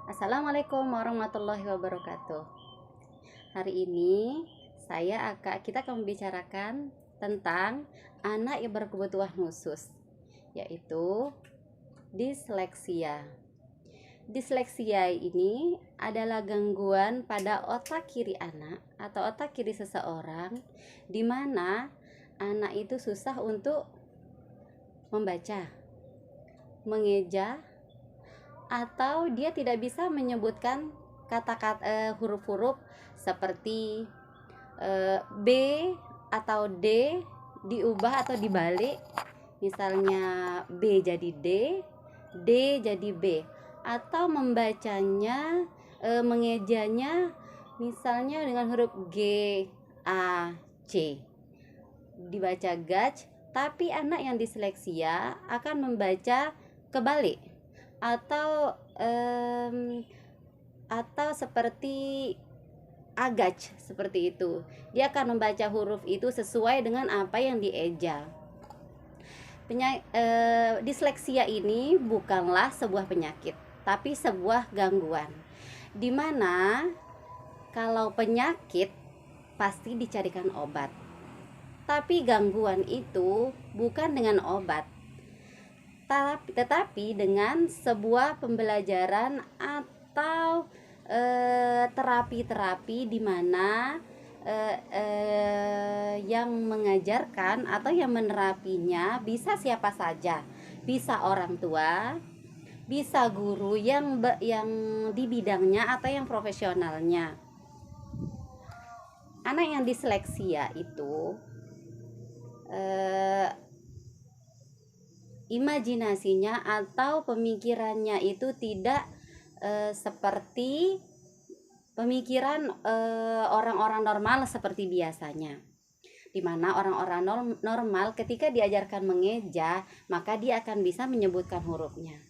Assalamualaikum warahmatullahi wabarakatuh. Hari ini kita akan membicarakan tentang anak yang berkebutuhan khusus, yaitu disleksia. Disleksia ini adalah gangguan pada otak kiri anak atau otak kiri seseorang, di mana anak itu susah untuk membaca, mengeja, atau dia tidak bisa menyebutkan kata-kata huruf-huruf seperti B atau D diubah atau dibalik, misalnya B jadi D, D jadi B, atau membacanya, mengejanya misalnya dengan huruf G, A, C dibaca gaj, tapi anak yang disleksia akan membaca kebalik atau seperti agaj, seperti itu. Dia akan membaca huruf itu sesuai dengan apa yang dieja. Disleksia ini bukanlah sebuah penyakit, tapi sebuah gangguan. Dimana kalau penyakit pasti dicarikan obat, tapi gangguan itu bukan dengan obat, tetapi dengan sebuah pembelajaran atau terapi-terapi di mana yang mengajarkan atau yang menerapinya bisa siapa saja, bisa orang tua, bisa guru yang di bidangnya atau yang profesionalnya. Anak yang disleksia itu imajinasinya atau pemikirannya itu tidak seperti pemikiran orang-orang normal seperti biasanya, dimana orang-orang normal ketika diajarkan mengeja maka dia akan bisa menyebutkan hurufnya.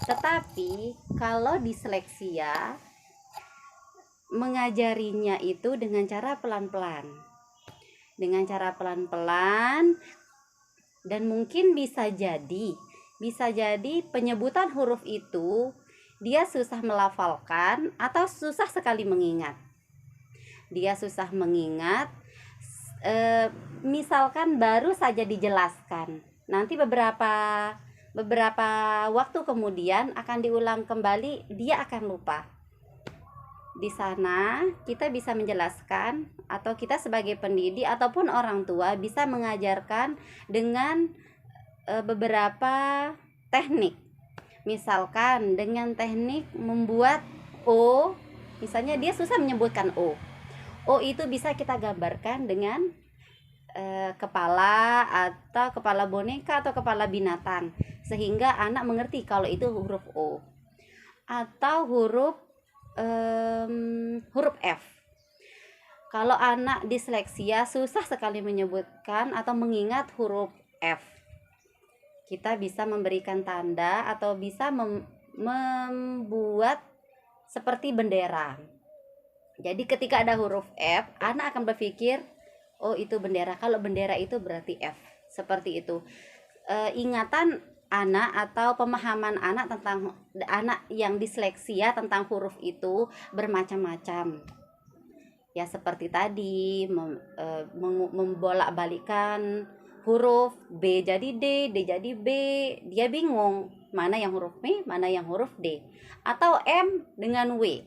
Tetapi kalau disleksia, mengajarinya itu dengan cara pelan-pelan, dan mungkin bisa jadi penyebutan huruf itu dia susah melafalkan atau susah sekali mengingat. Misalkan baru saja dijelaskan, nanti beberapa waktu kemudian akan diulang kembali, dia akan lupa. Di sana kita bisa menjelaskan, atau kita sebagai pendidik ataupun orang tua bisa mengajarkan dengan beberapa teknik. Misalkan dengan teknik membuat O, misalnya dia susah menyebutkan O itu bisa kita gambarkan dengan kepala atau kepala boneka atau kepala binatang, sehingga anak mengerti kalau itu huruf O. Atau huruf F. Kalau anak disleksia susah sekali menyebutkan atau mengingat huruf F, kita bisa memberikan tanda atau bisa membuat seperti bendera. Jadi ketika ada huruf F, anak akan berpikir, oh itu bendera. Kalau bendera itu berarti F. Seperti itu. Ingatan anak atau pemahaman anak tentang anak yang disleksia tentang huruf itu bermacam-macam. Ya seperti tadi membolak-balikan huruf, B jadi D, D jadi B, dia bingung mana yang huruf B, mana yang huruf D. Atau M dengan W,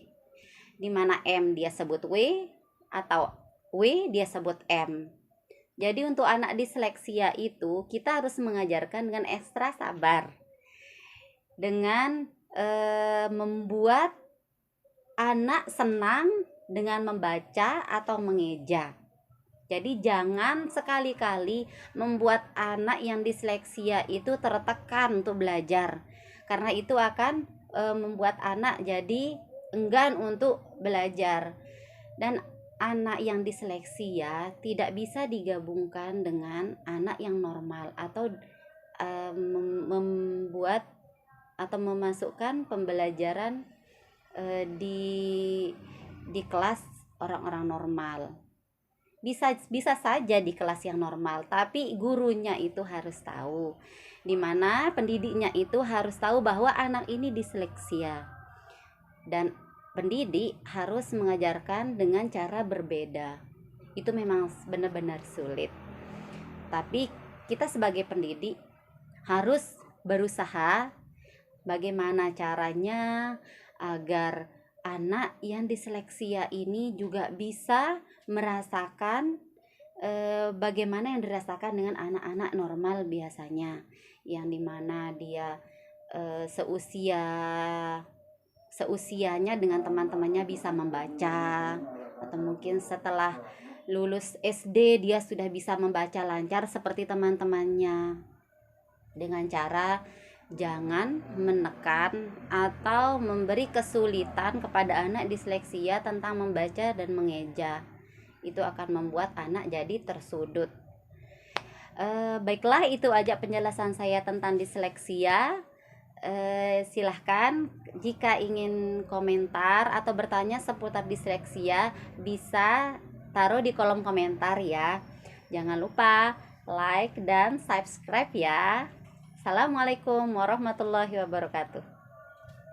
di mana M dia sebut W atau W dia sebut M. Jadi untuk anak disleksia itu kita harus mengajarkan dengan ekstra sabar, dengan membuat anak senang dengan membaca atau mengeja. Jadi jangan sekali-kali membuat anak yang disleksia itu tertekan untuk belajar, karena itu akan membuat anak jadi enggan untuk belajar. Dan anak yang disleksia tidak bisa digabungkan dengan anak yang normal atau membuat atau memasukkan pembelajaran di kelas orang-orang normal. Bisa saja di kelas yang normal, tapi gurunya itu harus tahu, dimana pendidiknya itu harus tahu bahwa anak ini disleksia. dan pendidik harus mengajarkan dengan cara berbeda. Itu memang benar-benar sulit. Tapi kita sebagai pendidik harus berusaha bagaimana caranya agar anak yang diseleksia ini juga bisa merasakan bagaimana yang dirasakan dengan anak-anak normal biasanya, yang dimana dia seusianya dengan teman-temannya bisa membaca, atau mungkin setelah lulus SD dia sudah bisa membaca lancar seperti teman-temannya, dengan cara jangan menekan atau memberi kesulitan kepada anak disleksia tentang membaca dan mengeja. Itu akan membuat anak jadi tersudut. Baiklah, itu aja penjelasan saya tentang disleksia. Silahkan jika ingin komentar atau bertanya seputar disleksia bisa taruh di kolom komentar ya. Jangan lupa like dan subscribe ya. Assalamualaikum warahmatullahi wabarakatuh.